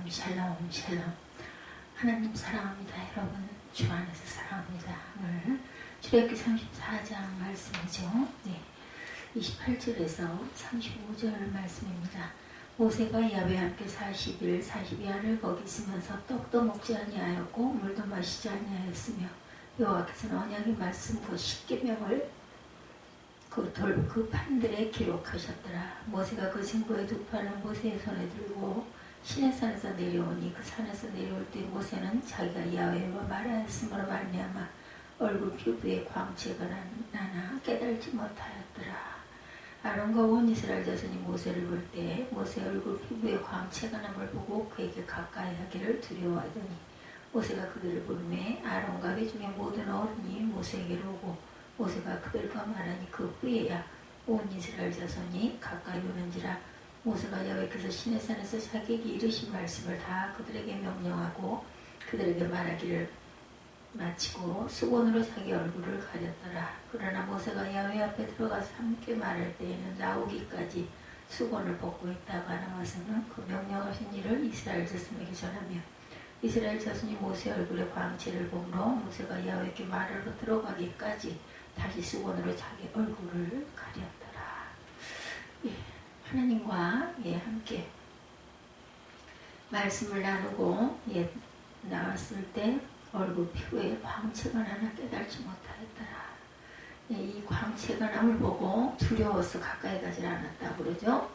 샬롬 샬롬. 하나님 사랑합니다. 여러분 주 안에서 사랑합니다. 오늘 출애굽기 34장 말씀이죠. 28절에서 35절 말씀입니다. 모세가 야훼와 함께 40일 42야를 거기 있으면서 떡도 먹지 아니하였고 물도 마시지 아니하였으며 여호와께서는 언약의 말씀 그 십계명을 그 판들에 기록하셨더라. 모세가 그 증거의 두 판을 모세의 손에 들고 시내산에서 내려오니 그 산에서 내려올 때 모세는 자기가 야훼와 말하였으므로 말미암아 얼굴 피부에 광채가 나나 깨달지 못하였더라. 아론과 온 이스라엘 자손이 모세를 볼 때 모세 얼굴 피부에 광채가 남을 보고 그에게 가까이 하기를 두려워하더니 모세가 그들을 부르매 아론과 그 중에 모든 어른이 모세에게로 오고 모세가 그들과 말하니 그 후에야 온 이스라엘 자손이 가까이 오는지라. 모세가 야훼께서 시내산에서 자기에게 이르신 말씀을 다 그들에게 명령하고 그들에게 말하기를 마치고 수건으로 자기 얼굴을 가렸더라. 그러나 모세가 야훼 앞에 들어가서 함께 말할 때에는 나오기까지 수건을 벗고 있다가 나와서는 그 명령하신 일을 이스라엘 자손에게 전하며 이스라엘 자손이 모세 얼굴에 광채를 보므로 모세가 야훼께 말하러 들어가기까지 다시 수건으로 자기 얼굴을 가렸더라. 하나님과 함께 말씀을 나누고 나왔을 때 얼굴 피부에 광채가 나나 깨달지 못하였더라. 이 광채가 남을 보고 두려워서 가까이 가지 않았다고 그러죠.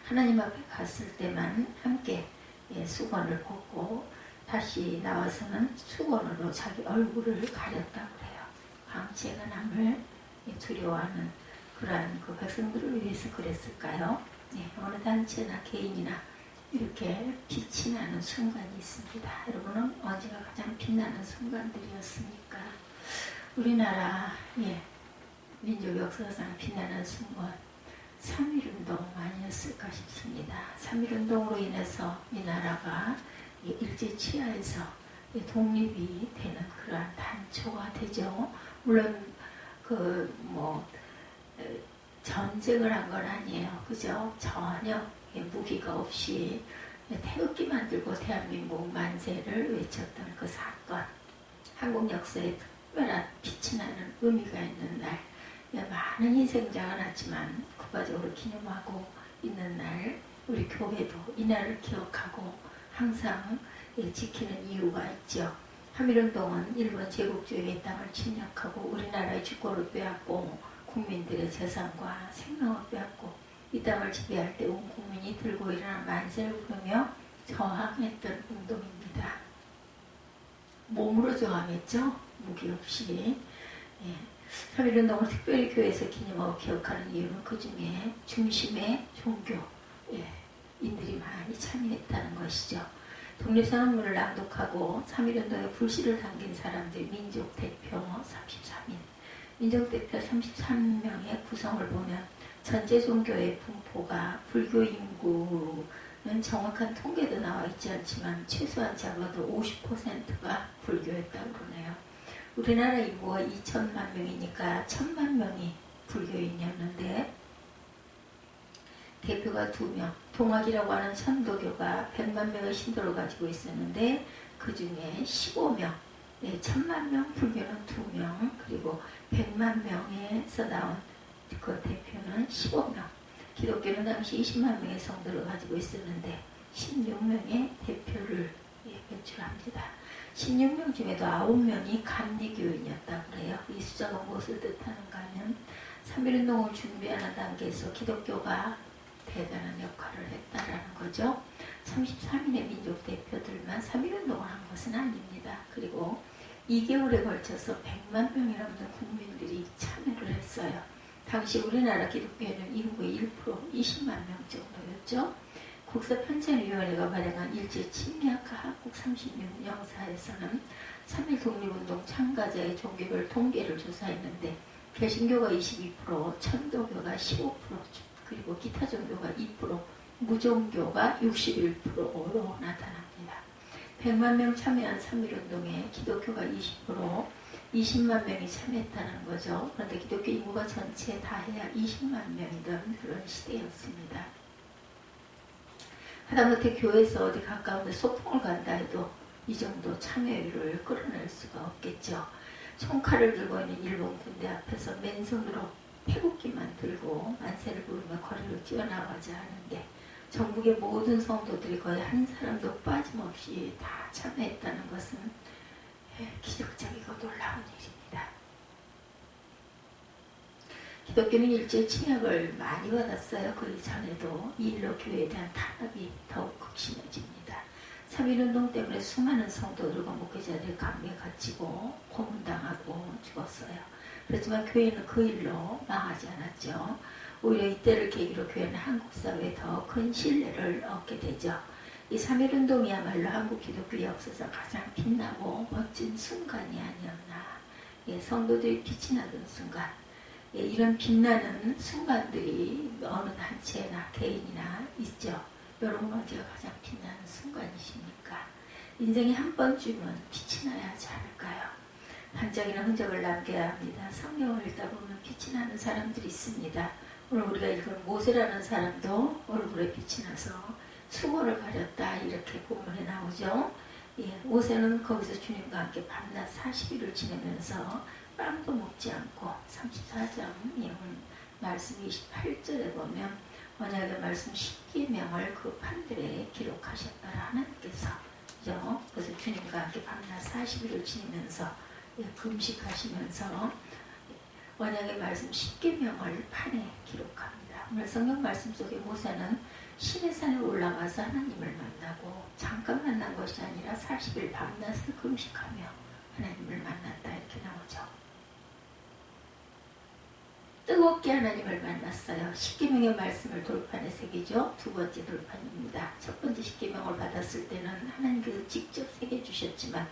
하나님 앞에 갔을 때만 함께 수건을 벗고 다시 나와서는 수건으로 자기 얼굴을 가렸다고 그래요. 광채가 남을 두려워하는 그러한 그 백성들을 위해서 그랬을까요? 어느 단체나 개인이나 이렇게 빛이 나는 순간이 있습니다. 여러분은 언제가 가장 빛나는 순간들이었습니까? 우리나라 민족 역사상 빛나는 순간 3.1운동 아니었을까 싶습니다. 3.1운동으로 인해서 이 나라가 일제치하에서 독립이 되는 그러한 단초가 되죠. 물론 전쟁을 한 건 아니에요. 그죠? 전혀 무기가 없이 태극기만 들고 대한민국 만세를 외쳤던 그 사건. 한국 역사에 특별한 빛이 나는 의미가 있는 날. 많은 희생자가 났지만 국가적으로 기념하고 있는 날. 우리 교회도 이 날을 기억하고 항상 지키는 이유가 있죠. 3.1운동은 일본 제국주의의 땅을 침략하고 우리나라의 주권을 빼앗고 국민들의 재산과 생명을 빼앗고 이 땅을 지배할 때 온 국민이 들고 일어나 만세를 부르며 저항했던 운동입니다. 몸으로 저항했죠. 무기 없이. 3.1운동을 특별히 교회에서 기념하고 기억하는 이유는 그 중에 중심의 종교인들이 많이 참여했다는 것이죠. 독립선언문을 낭독하고 3.1운동에 불씨를 당긴 사람들 민족대표 33인 민족대표 33명의 구성을 보면 전체 종교의 분포가 불교 인구는 정확한 통계도 나와 있지 않지만 최소한 적어도 50%가 불교였다고 그러네요. 우리나라 인구가 2천만 명이니까 1,000만 명이 불교인이었는데 대표가 2명, 동학이라고 하는 천도교가 100만 명의 신도를 가지고 있었는데 그 중에 15명, 1,000만 명, 불교는 2명, 그리고 100만 명에서 나온 그 대표는 15명. 기독교는 당시 20만 명의 성도를 가지고 있었는데 16명의 대표를 배출합니다. 16명 중에도 9명이 감리교인이었다고 그래요. 이 숫자가 무엇을 뜻하는가 하면 3.1운동을 준비하는 단계에서 기독교가 대단한 역할을 했다라는 거죠. 33인의 민족 대표들만 3.1운동을 한 것은 아닙니다. 그리고 2개월에 걸쳐서 100만 명이 넘는 국민들이 참여를 했어요. 당시 우리나라 기독교회는 인구의 1%, 20만 명 정도였죠. 국사편찬위원회가 발행한 일제 침략 한국 36영사에서는 3.1 독립운동 참가자의 종교별 통계를 조사했는데 개신교가 22%, 천도교가 15%, 그리고 기타 종교가 2%, 무종교가 61%로 나타납니다. 100만 명 참여한 3.1운동에 기독교가 20%, 20만 명이 참여했다는 거죠. 그런데 기독교 인구가 전체 다 해야 20만 명이던 그런 시대였습니다. 하다못해 교회에서 어디 가까운데 소풍을 간다 해도 이 정도 참여율을 끌어낼 수가 없겠죠. 총칼을 들고 있는 일본 군대 앞에서 맨손으로 태국기만 들고 만세를 부르며 거리로 뛰어나가자 하는데 전국의 모든 성도들이 거의 한 사람도 빠짐없이 다 참여했다는 것은 기적적이고 놀라운 일입니다. 기독교는 일제 침략을 많이 받았어요. 그 이전에도 이 일로 교회에 대한 탄압이 더욱 극심해집니다. 3.1운동 때문에 수많은 성도들과 목회자들이 감옥에 갇히고 고문당하고 죽었어요. 그렇지만 교회는 그 일로 망하지 않았죠. 오히려 이때를 계기로 교회는 한국 사회에 더 큰 신뢰를 얻게 되죠. 이 3.1운동이야말로 한국 기독교 역사에서 가장 빛나고 멋진 순간이 아니었나. 성도들이 빛이 나던 순간. 이런 빛나는 순간들이 어느 단체나 개인이나 있죠. 여러분 어디가 가장 빛나는 순간이십니까? 인생에 한 번쯤은 빛이 나야 하지 않을까요? 반짝이는 흔적을 남겨야 합니다. 성경을 읽다 보면 빛이 나는 사람들이 있습니다. 오늘 우리가 읽은 모세라는 사람도 얼굴에 빛이 나서 수고를 가렸다 이렇게 본문에 나오죠. 모세는 거기서 주님과 함께 밤낮 40일을 지내면서 빵도 먹지 않고 34장 말씀 28절에 보면 언약의 말씀 10계명을 그 판들에 기록하셨더라 하나님께서. 그죠? 그래서 주님과 함께 밤낮 40일을 지내면서 금식하시면서 언약의 말씀 10계명을 판에 기록합니다. 오늘 성경 말씀 속에 모세는 시내산에 올라가서 하나님을 만나고 잠깐 만난 것이 아니라 40일 밤낮을 금식하며 하나님을 만났다 이렇게 나오죠. 뜨겁게 하나님을 만났어요. 10계명의 말씀을 돌판에 새기죠. 두 번째 돌판입니다. 첫 번째 10계명을 받았을 때는 하나님께서 직접 새겨주셨지만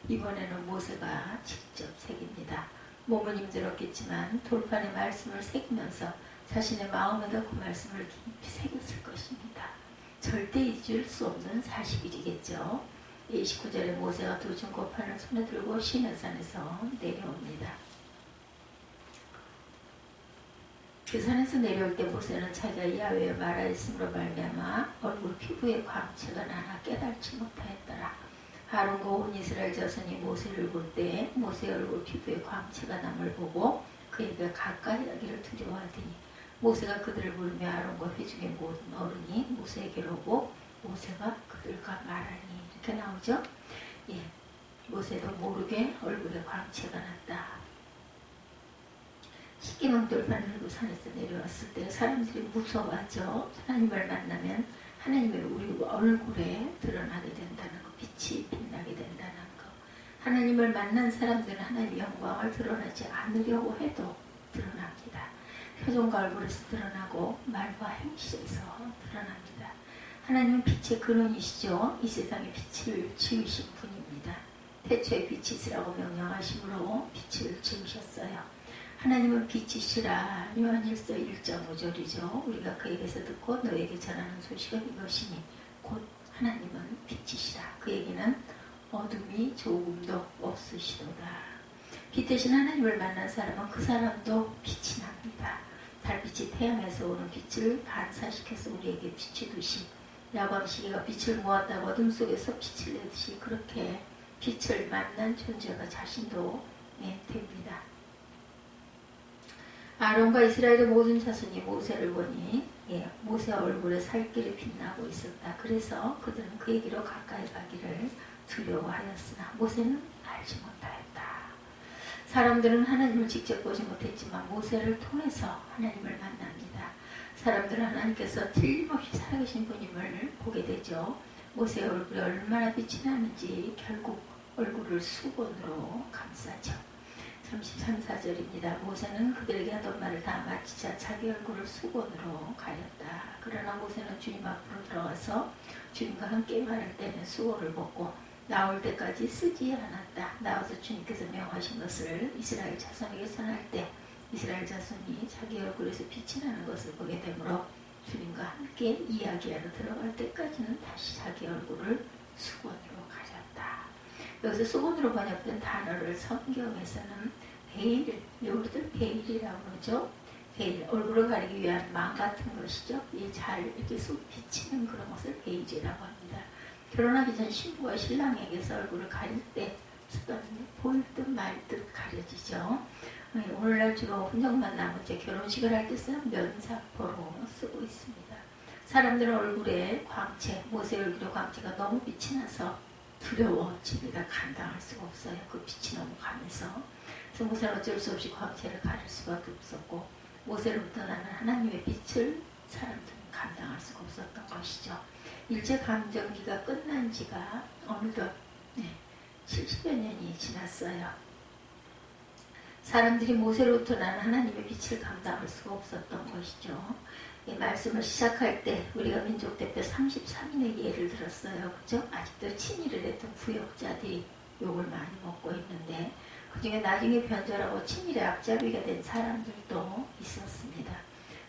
이번에는 모세가 직접 새깁니다. 몸은 힘들었겠지만 돌판에 말씀을 새기면서 자신의 마음에도 그 말씀을 깊이 새겼을 것입니다. 절대 잊을 수 없는 40일이겠죠. 29절에 모세가 두 증거판을 손에 들고 시내산에서 내려옵니다. 그 산에서 내려올 때 모세는 자기가 야훼의 말하였으므로 말미암아 얼굴 피부에 광채가 나나 깨달지 못하였더라. 아론과 온 이스라엘 자손이 모세를 볼 때 모세의 얼굴 피부에 광채가 남을 보고 그에게 가까이 하기를 두려워하더니 모세가 그들을 부르며 아론과 회중의 모든 어른이 모세에게로 오고 모세가 그들과 말하니 이렇게 나오죠. 모세도 모르게 얼굴에 광채가 났다. 10계명 돌판을 들고 산에서 내려왔을 때 사람들이 무서워하죠. 하나님을 만나면 하나님의 우리 얼굴에 드러나게 된다는 거, 빛이 빛나게 된다는 거. 하나님을 만난 사람들은 하나님의 영광을 드러나지 않으려고 해도 드러납니다. 표정과 얼굴에서 드러나고 말과 행실에서 드러납니다. 하나님은 빛의 근원이시죠. 이 세상에 빛을 지으신 분입니다. 태초에 빛이 있으라고 명령하심으로 빛을 지으셨어요. 하나님은 빛이시라. 요한일서 1장 5절이죠. 우리가 그에게서 듣고 너에게 전하는 소식은 이것이니 곧 하나님은 빛이시라. 그에게는 어둠이 조금도 없으시도다. 빛 대신 하나님을 만난 사람은 그 사람도 빛이 납니다. 달빛이 태양에서 오는 빛을 반사시켜서 우리에게 비추듯이 야광시계가 빛을 모았다고 어둠 속에서 빛을 내듯이 그렇게 빛을 만난 존재가 자신도 됩니다. 아론과 이스라엘의 모든 자손이 모세를 보니 모세 얼굴에 살길이 빛나고 있었다. 그래서 그들은 그에게로 가까이 가기를 두려워하였으나 모세는 알지 못하였다. 사람들은 하나님을 직접 보지 못했지만 모세를 통해서 하나님을 만납니다. 사람들은 하나님께서 틀림없이 살아계신 분임을 보게 되죠. 모세의 얼굴에 얼마나 빛이 나는지 결국 얼굴을 수건으로 감싸죠. 33, 4절입니다. 모세는 그들에게 하던 말을 다 마치자 자기 얼굴을 수건으로 가렸다. 그러나 모세는 주님 앞으로 들어가서 주님과 함께 말할 때는 수건을 벗고 나올 때까지 쓰지 않았다. 나와서 주님께서 명하신 것을 이스라엘 자손에게 전할 때 이스라엘 자손이 자기 얼굴에서 빛이 나는 것을 보게 되므로 주님과 함께 이야기하러 들어갈 때까지는 다시 자기 얼굴을 수건으로 가렸다. 여기서 수건으로 번역된 단어를 성경에서는 베일, 우리들 베일이라고 그러죠. 베일, 얼굴을 가리기 위한 망 같은 것이죠. 잘 이렇게 쏙 비치는 그런 것을 베일이라고 합니다. 결혼하기 전 신부가 신랑에게서 얼굴을 가릴 때 쓰던 보일 듯 말 듯 가려지죠. 오늘날 주로 혼정만 나머지 결혼식을 할 때 쓰는 면사포로 쓰고 있습니다. 사람들은 얼굴에 광채, 모세 얼굴에 광채가 너무 빛이 나서 두려워집니다. 감당할 수가 없어요. 그 빛이 너무 강해서. 그래서 모세는 어쩔 수 없이 광채를 가릴 수밖에 없었고, 모세로부터 나는 하나님의 빛을 사람들은 감당할 수가 없었던 것이죠. 일제감정기가 끝난 지가 어느덧 70여 년이 지났어요. 사람들이 모세로부터 나는 하나님의 빛을 감당할 수가 없었던 것이죠. 이 말씀을 시작할 때 우리가 민족대표 33인의 예를 들었어요. 그죠? 아직도 친일을 했던 부역자들이 욕을 많이 먹고 있는데, 그 중에 나중에 변절하고 친일의 앞잡이가 된 사람들도 있었습니다.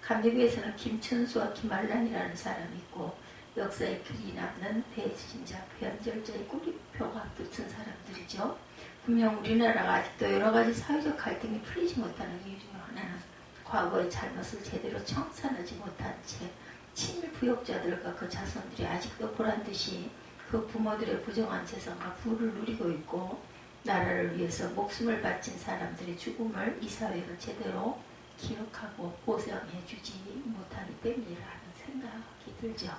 감리교에서는 김춘수와 김알란이라는 사람이 있고, 역사에 길이 남는 배신자, 변절자의 꼬리표가 붙은 사람들이죠. 분명 우리나라가 아직도 여러 가지 사회적 갈등이 풀리지 못하는 이유 중 하나는 과거의 잘못을 제대로 청산하지 못한 채 친일 부역자들과 그 자손들이 아직도 보란듯이 그 부모들의 부정한 재산과 부를 누리고 있고, 나라를 위해서 목숨을 바친 사람들의 죽음을 이 사회가 제대로 기억하고 보상해주지 못하기 때문이라는 생각이 들죠.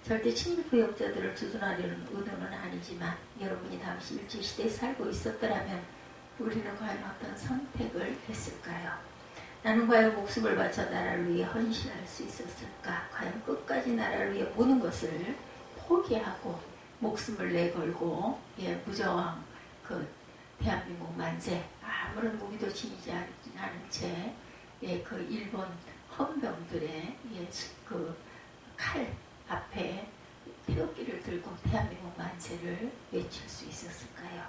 절대 친일 부역자들을 두둔하려는 의도는 아니지만, 여러분이 당시 일제시대에 살고 있었더라면 우리는 과연 어떤 선택을 했을까요? 나는 과연 목숨을 바쳐 나라를 위해 헌신할 수 있었을까? 과연 끝까지 나라를 위해 모든 것을 포기하고 목숨을 내걸고 무저항 그 대한민국 만세, 아무런 무기도 지니지 않은 채 그 일본 헌병들의 그 칼 앞에 태극기를 들고 대한민국 만세를 외칠 수 있었을까요?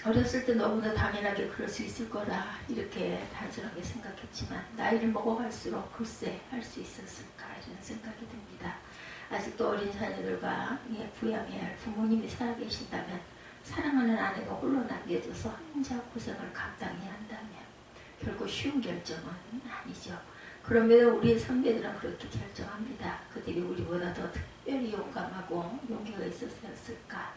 어렸을 때 너무나 당연하게 그럴 수 있을 거라 이렇게 단순하게 생각했지만, 나이를 먹어갈수록 글쎄 할 수 있었을까 이런 생각이 듭니다. 아직도 어린 자녀들과 부양해야 할 부모님이 살아계신다면, 사랑하는 아내가 홀로 남겨져서 혼자 고생을 감당해야 한다면 결코 쉬운 결정은 아니죠. 그럼에도 우리의 선배들은 그렇게 결정합니다. 그들이 우리보다 더 특별히 용감하고 용기가 있었을까?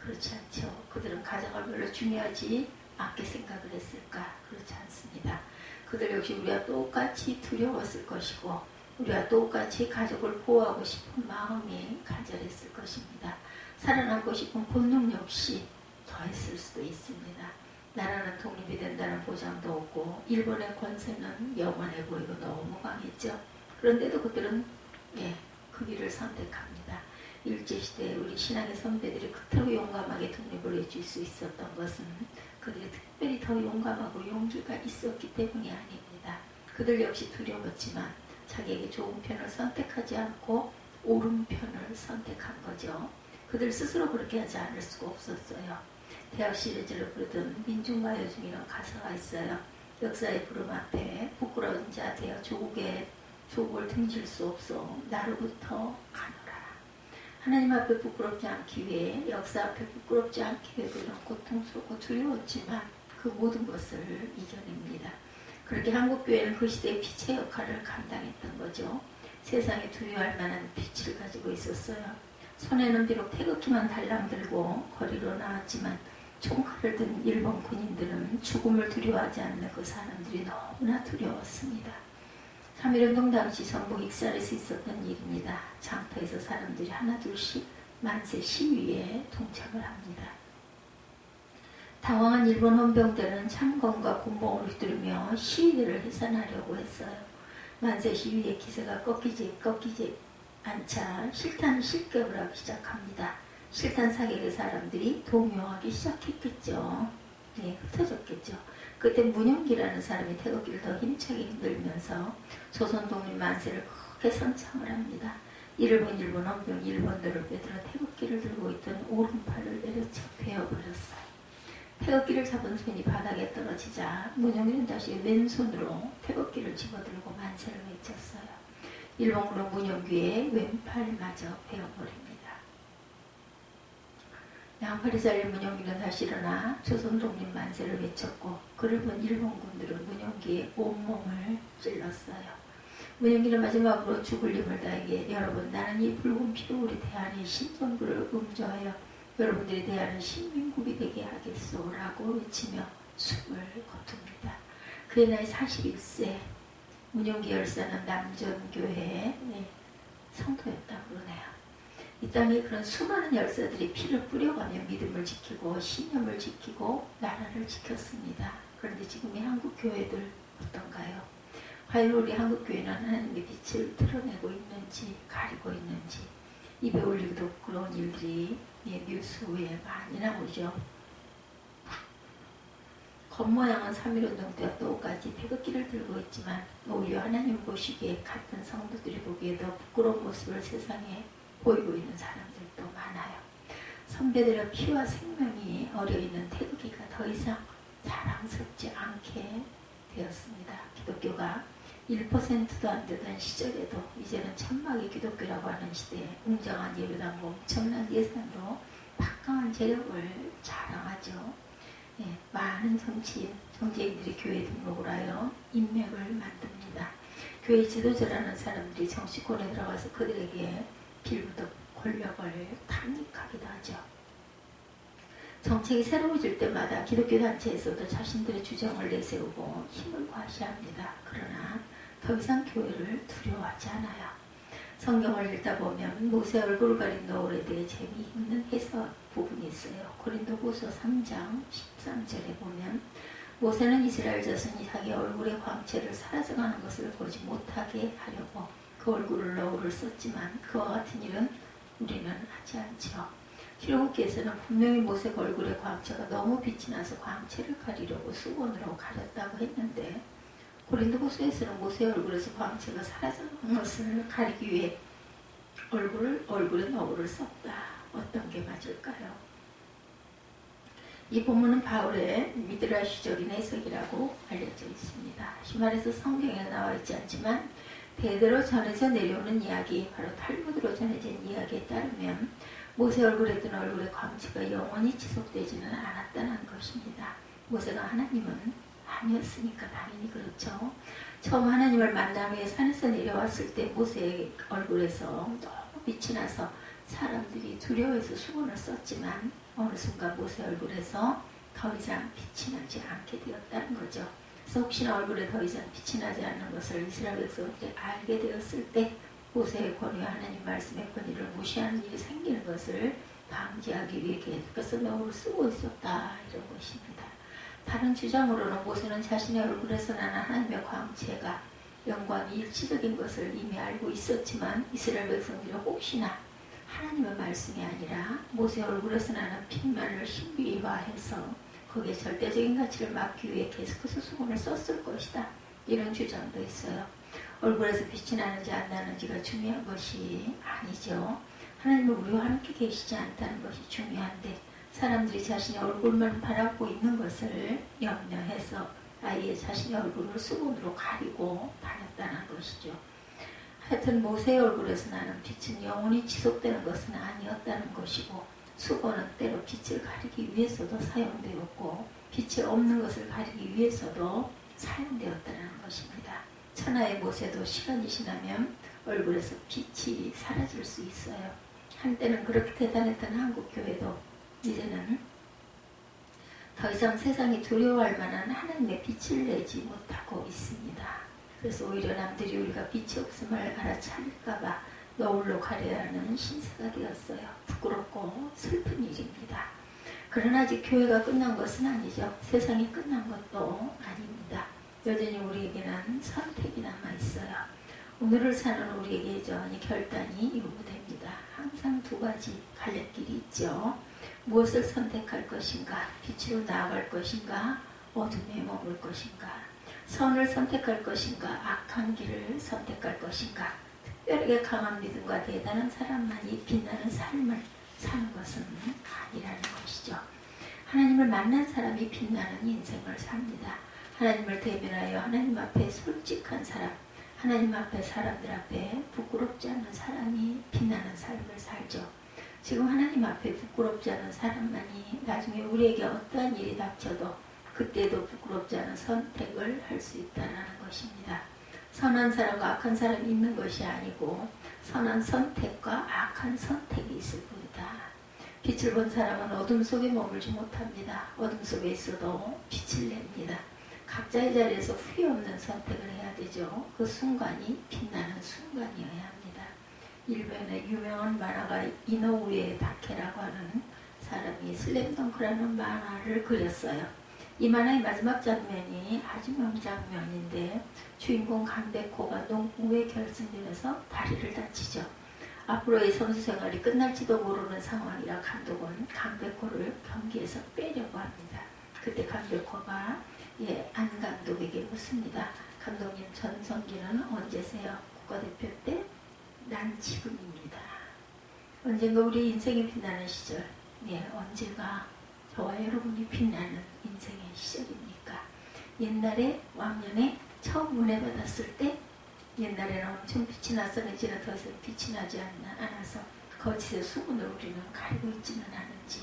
그렇지 않죠. 그들은 가정을 별로 중요하지 않게 생각을 했을까? 그렇지 않습니다. 그들 역시 우리와 똑같이 두려웠을 것이고, 우리와 똑같이 가족을 보호하고 싶은 마음이 간절했을 것입니다. 살아남고 싶은 본능 역시 더했을 수도 있습니다. 나라는 독립이 된다는 보장도 없고, 일본의 권세는 영원해 보이고 너무 강했죠. 그런데도 그들은 그 길을 선택합니다. 일제시대에 우리 신앙의 선배들이 그토록 용감하게 독립을 해줄 수 있었던 것은 그들이 특별히 더 용감하고 용기가 있었기 때문이 아닙니다. 그들 역시 두려웠지만 자기에게 좋은 편을 선택하지 않고 옳은 편을 선택한 거죠. 그들 스스로 그렇게 하지 않을 수가 없었어요. 대학 시리즈로 부르던 민중가요 중에 이런 가사가 있어요. 역사의 부름 앞에 부끄러운 자 되어 조국을 등질 수 없어 나로부터 가노라. 하나님 앞에 부끄럽지 않기 위해, 역사 앞에 부끄럽지 않기 위해 그런 고통스럽고 두려웠지만 그 모든 것을 이겨냅니다. 그렇게 한국교회는 그 시대의 빛의 역할을 감당했던 거죠. 세상에 두려워할 만한 빛을 가지고 있었어요. 손에는 비록 태극기만 달랑 들고 거리로 나왔지만, 총칼을 든 일본 군인들은 죽음을 두려워하지 않는 그 사람들이 너무나 두려웠습니다. 3.1운동 당시 전북 익산에서 있었던 일입니다. 장터에서 사람들이 하나둘씩 만세 시위에 동참을 합니다. 당황한 일본 헌병대는 창검과 곤봉을 휘두르며 시위대를 해산하려고 했어요. 만세 시위의 기세가 꺾이지 않자 실격을 하기 시작합니다. 실탄 사격의 사람들이 동요하기 시작했겠죠. 흩어졌겠죠. 그때 문용기라는 사람이 태극기를 더 힘차게 흔들면서 조선 독립 만세를 크게 선창을 합니다. 이를 본 일본 헌병이 일본들을 빼들어 태극기를 들고 있던 오른팔을 내려쳐 베어버렸어요. 태극기를 잡은 손이 바닥에 떨어지자 문용기는 다시 왼손으로 태극기를 집어들고 만세를 외쳤어요. 일본군은 문용기의 왼팔마저 베어버립니다. 양파리살린 문용기는 다시 일어나 조선 독립 만세를 외쳤고 그를 본 일본군들은 문용기의 온몸을 찔렀어요. 문용기는 마지막으로 죽을 힘을 다하기에 여러분 나는 이 붉은 피로 우리 대한의 신정부를 음조하여 여러분들이 대하는 신민국이 되게 하겠소 라고 외치며 숨을 거둡니다. 그의 나이 41세 문용기 열사는 남전교회의 성도였다고 그러네요. 이 땅에 그런 수많은 열사들이 피를 뿌려가며 믿음을 지키고 신념을 지키고 나라를 지켰습니다. 그런데 지금의 한국 교회들 어떤가요? 과연 우리 한국 교회는 하나님의 빛을 드러내고 있는지 가리고 있는지 입에 올리기도 부끄러운 일들이 뉴스에 많이 나오죠. 겉모양은 3.1운동 때와 똑같이 태극기를 들고 있지만 오히려 하나님 보시기에 같은 성도들이 보기에도 부끄러운 모습을 세상에 보이고 있는 사람들도 많아요. 선배들의 피와 생명이 어려있는 태극기가 더 이상 자랑스럽지 않게 되었습니다. 기독교가 1%도 안 되던 시절에도 이제는 천막의 기독교라고 하는 시대에 웅장한 예배당과 엄청난 예산으로 막강한 재력을 자랑하죠. 많은 정치인들이 교회 등록을 하여 인맥을 만듭니다. 교회 지도자라는 사람들이 정치권에 들어가서 그들에게 빌부터 권력을 탐닉하기도 하죠. 정책이 새로워질 때마다 기독교 단체에서도 자신들의 주장을 내세우고 힘을 과시합니다. 그러나 더 이상 교회를 두려워하지 않아요. 성경을 읽다 보면 모세 얼굴 가린 노을에 대해 재미있는 해석 부분이 있어요. 고린도후서 3장 13절에 보면 모세는 이스라엘 자손이 자기 얼굴의 광채를 사라져가는 것을 보지 못하게 하려고 그 얼굴을 너울을 썼지만 그와 같은 일은 우리는 하지 않죠. 출애굽기에서는 분명히 모세 얼굴의 광채가 너무 빛이 나서 광채를 가리려고 수건으로 가렸다고 했는데 고린도후서에서는 모세 얼굴에서 광채가 사라져가는 것을 가리기 위해 얼굴에 너울을 썼다. 어떤 게 맞을까요? 이 본문은 바울의 미드라시적인 해석이라고 알려져 있습니다. 다시 말해서 성경에 나와 있지 않지만 대대로 전해져 내려오는 이야기, 바로 탈무드로 전해진 이야기에 따르면 모세 얼굴에 든 얼굴의 광채가 영원히 지속되지는 않았다는 것입니다. 모세가 하나님은 아니었으니까 당연히 그렇죠. 처음 하나님을 만난 후에 산에서 내려왔을 때 모세의 얼굴에서 너무 빛이 나서 사람들이 두려워해서 수건을 썼지만 어느 순간 모세 얼굴에서 더 이상 빛이 나지 않게 되었다는 거죠. 그래서 혹시나 얼굴에 더 이상 빛이 나지 않는 것을 이스라엘 백성들이 알게 되었을 때 모세의 권위와 하나님 말씀의 권위를 무시하는 일이 생기는 것을 방지하기 위해 계속해서 너울을 쓰고 있었다 이런 것입니다. 다른 주장으로는 모세는 자신의 얼굴에서 나는 하나님의 광채가 영광이 일치적인 것을 이미 알고 있었지만 이스라엘 백성들이 혹시나 하나님의 말씀이 아니라 모세 얼굴에서 나는 빛만을 신비화해서 거기에 절대적인 가치를 막기 위해 계속해서 수건을 썼을 것이다. 이런 주장도 있어요. 얼굴에서 빛이 나는지 안 나는지가 중요한 것이 아니죠. 하나님은 우리와 함께 계시지 않다는 것이 중요한데 사람들이 자신의 얼굴만 바라보고 있는 것을 염려해서 아예 자신의 얼굴을 수건으로 가리고 다녔다는 것이죠. 하여튼 모세의 얼굴에서 나는 빛은 영원히 지속되는 것은 아니었다는 것이고 수건은 때로 빛을 가리기 위해서도 사용되었고 빛이 없는 것을 가리기 위해서도 사용되었다는 것입니다. 천하의 모세도 시간이 지나면 얼굴에서 빛이 사라질 수 있어요. 한때는 그렇게 대단했던 한국교회도 이제는 더 이상 세상이 두려워할 만한 하나님의 빛을 내지 못하고 있습니다. 그래서 오히려 남들이 우리가 빛이 없음을 알아차릴까봐 너울로 가려야 하는 신세가 되었어요. 부끄럽고 슬픈 일입니다. 그러나 아직 교회가 끝난 것은 아니죠. 세상이 끝난 것도 아닙니다. 여전히 우리에게는 선택이 남아있어요. 오늘을 사는 우리에게 여전히 결단이 요구됩니다. 항상 두 가지 갈래길이 있죠. 무엇을 선택할 것인가? 빛으로 나아갈 것인가? 어둠에 머물 것인가? 선을 선택할 것인가? 악한 길을 선택할 것인가? 특별하게 강한 믿음과 대단한 사람만이 빛나는 삶을 사는 것은 아니라는 것이죠. 하나님을 만난 사람이 빛나는 인생을 삽니다. 하나님을 대면하여 하나님 앞에 솔직한 사람, 하나님 앞에 사람들 앞에 부끄럽지 않는 사람이 빛나는 삶을 살죠. 지금 하나님 앞에 부끄럽지 않은 사람만이 나중에 우리에게 어떠한 일이 닥쳐도 그때도 부끄럽지 않은 선택을 할 수 있다는 것입니다. 선한 사람과 악한 사람이 있는 것이 아니고 선한 선택과 악한 선택이 있을 뿐이다. 빛을 본 사람은 어둠 속에 머물지 못합니다. 어둠 속에 있어도 빛을 냅니다. 각자의 자리에서 후회 없는 선택을 해야 되죠. 그 순간이 빛나는 순간이어야 합니다. 일본의 유명한 만화가 이노우에 다케라고 하는 사람이 슬램덩크라는 만화를 그렸어요. 이 만화의 마지막 장면이 아주 명장면인데 주인공 강백호가 농구에 결승전에서 다리를 다치죠. 앞으로의 선수 생활이 끝날지도 모르는 상황이라 감독은 강백호를 경기에서 빼려고 합니다. 그때 강백호가 안 감독에게 묻습니다. 감독님, 전성기는 언제세요? 국가대표 때? 난 지금입니다. 언젠가 우리 인생이 빛나는 시절, 언제가 저와 여러분이 빛나는 인생의 시절입니까? 옛날에 왕년에 처음 은혜 받았을 때 옛날에는 엄청 빛이 났었는데 이제는 더 이상 빛이 나지 않아서 거짓의 수분을 우리는 가리고 있지는 않은지,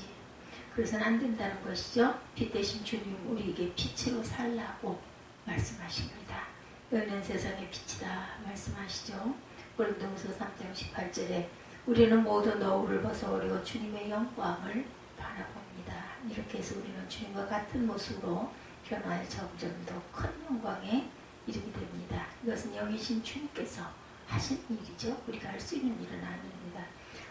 그래서는 안 된다는 것이죠. 빛 대신 주님 우리에게 빛으로 살라고 말씀하십니다. 너희는 세상의 빛이다 말씀하시죠. 고린도후서 3장 18절에 우리는 모두 너울을 벗어버리고 주님의 영광을 바라봅니다. 이렇게 해서 우리는 주님과 같은 모습으로 변화해 점점 더 큰 영광에 이르게 됩니다. 이것은 영이신 주님께서 하신 일이죠. 우리가 할 수 있는 일은 아닙니다.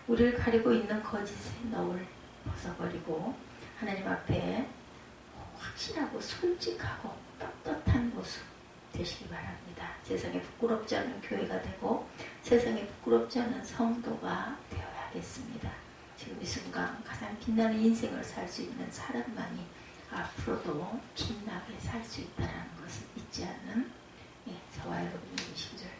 우리를 가리고 있는 거짓의 너울 벗어버리고 하나님 앞에 확실하고 솔직하고 떳떳한 모습 되시기 바랍니다. 세상에 부끄럽지 않은 교회가 되고 세상에 부끄럽지 않은 성도가 되어야겠습니다. 지금 이 순간 가장 빛나는 인생을 살 수 있는 사람만이 앞으로도 빛나게 살 수 있다는 것을 잊지 않는 저와 여러분이 되시기를